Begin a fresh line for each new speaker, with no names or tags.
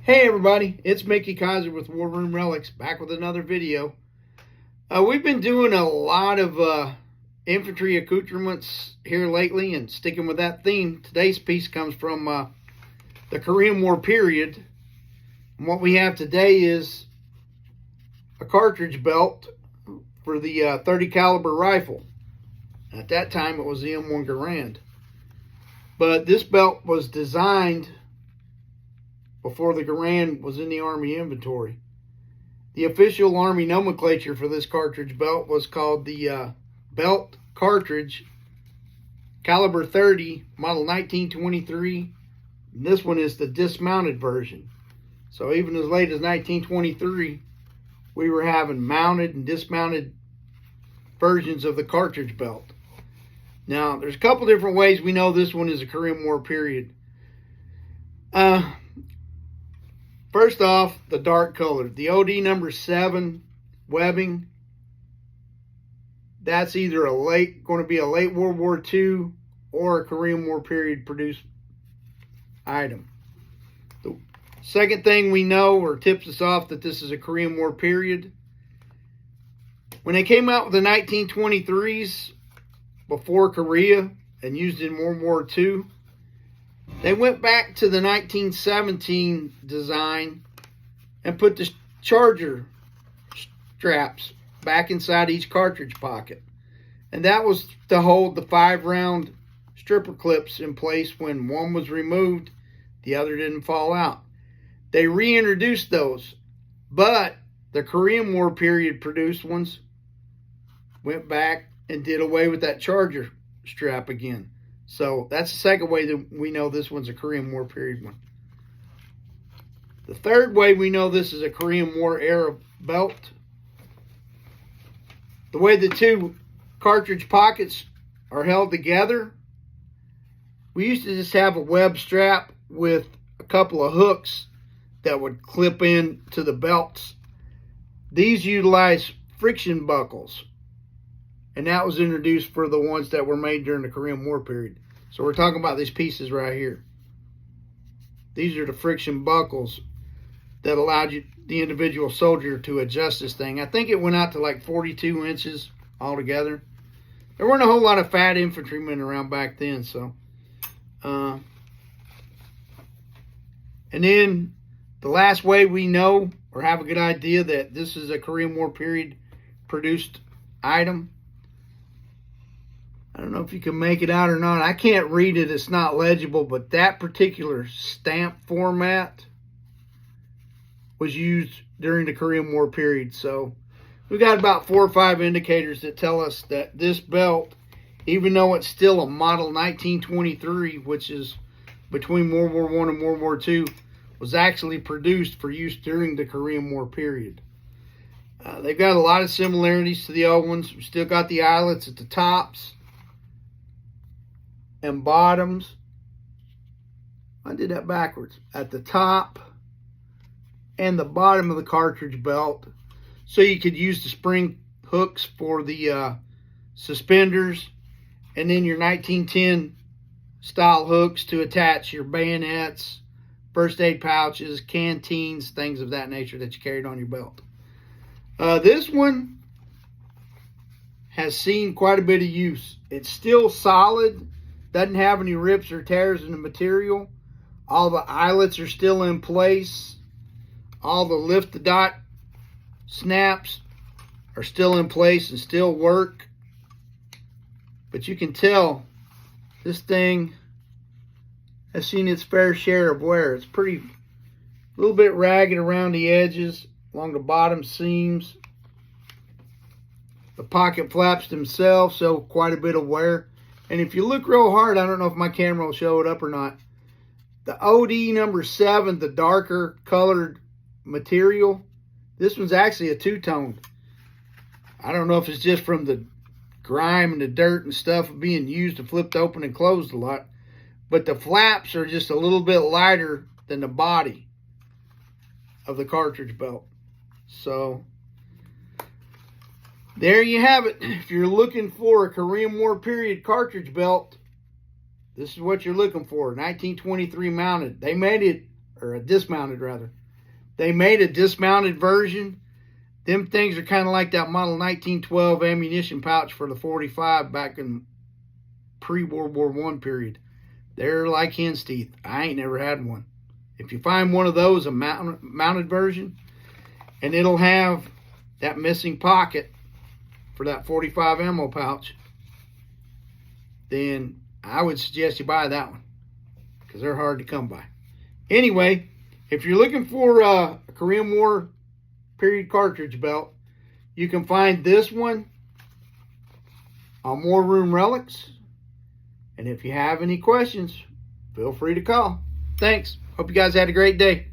Hey everybody, it's Mickey Kaiser with War Room Relics, back with another video. We've been doing a lot of infantry accoutrements here lately and sticking with that theme. Today's piece comes from the Korean War period. And what we have today is a cartridge belt for the 30 caliber rifle. At that time it was the M1 Garand. But this belt was designed before the Garand was in the Army inventory. The official Army nomenclature for this cartridge belt was called the belt cartridge caliber 30 model 1923. And this one is the dismounted version. So even as late as 1923, we were having mounted and dismounted versions of the cartridge belt. Now, there's a couple different ways we know this one is a Korean War period. First off, the dark color. The OD number 7 webbing, that's either going to be a late World War II or a Korean War period produced item. The second thing we know or tips us off that this is a Korean War period, when they came out with the 1923s before Korea and used in World War II, they went back to the 1917 design and put the charger straps back inside each cartridge pocket. And that was to hold the 5-round stripper clips in place when one was removed, the other didn't fall out. They reintroduced those, but the Korean War period produced ones went back and did away with that charger strap again. So that's the second way that we know this one's a Korean War period one. The third way we know this is a Korean War era belt, the way the two cartridge pockets are held together. We used to just have a web strap with a couple of hooks that would clip in to the belts. These utilize friction buckles, and that was introduced for the ones that were made during the Korean War period. So we're talking about these pieces right here. These are the friction buckles that allowed the individual soldier to adjust this thing. I think it went out to like 42 inches altogether. There weren't a whole lot of fat infantrymen around back then, so. And then the last way we know or have a good idea that this is a Korean War period produced item, I don't know if you can make it out or not. I can't read it. It's not legible, but that particular stamp format was used during the Korean War period. So we've got about 4 or 5 indicators that tell us that this belt, even though it's still a model 1923, which is between World War I and World War II, was actually produced for use during the Korean War period. They've got a lot of similarities to the old ones. We've still got the eyelets at the tops and bottoms. I did that backwards. At the top and the bottom of the cartridge belt, so you could use the spring hooks for the suspenders, and then your 1910 style hooks to attach your bayonets, first aid pouches, canteens, things of that nature that you carried on your belt. This one has seen quite a bit of use. It's still solid. Doesn't have any rips or tears in the material. All the eyelets are still in place. All the lift the dot snaps are still in place and still work. But you can tell this thing has seen its fair share of wear. It's a little bit ragged around the edges, along the bottom seams. The pocket flaps themselves show quite a bit of wear. And if you look real hard, I don't know if my camera will show it up or not, the OD number 7, the darker colored material, this one's actually a two-tone. I don't know if it's just from the grime and the dirt and stuff being used and flipped open and closed a lot, but the flaps are just a little bit lighter than the body of the cartridge belt. So there you have it. If you're looking for a Korean War period cartridge belt, this is what you're looking for. 1923 mounted. They made it or a dismounted rather. They made a dismounted version. Them things are kind of like that model 1912 ammunition pouch for the 45 back in pre-World War I period. They're like hen's teeth. I ain't never had one. If you find one of those, a mounted version, and it'll have that missing pocket for that 45 ammo pouch, then I would suggest you buy that one, because they're hard to come by. Anyway, if you're looking for a Korean War period cartridge belt, you can find this one on War Room Relics. And if you have any questions, feel free to call. Thanks. Hope you guys had a great day.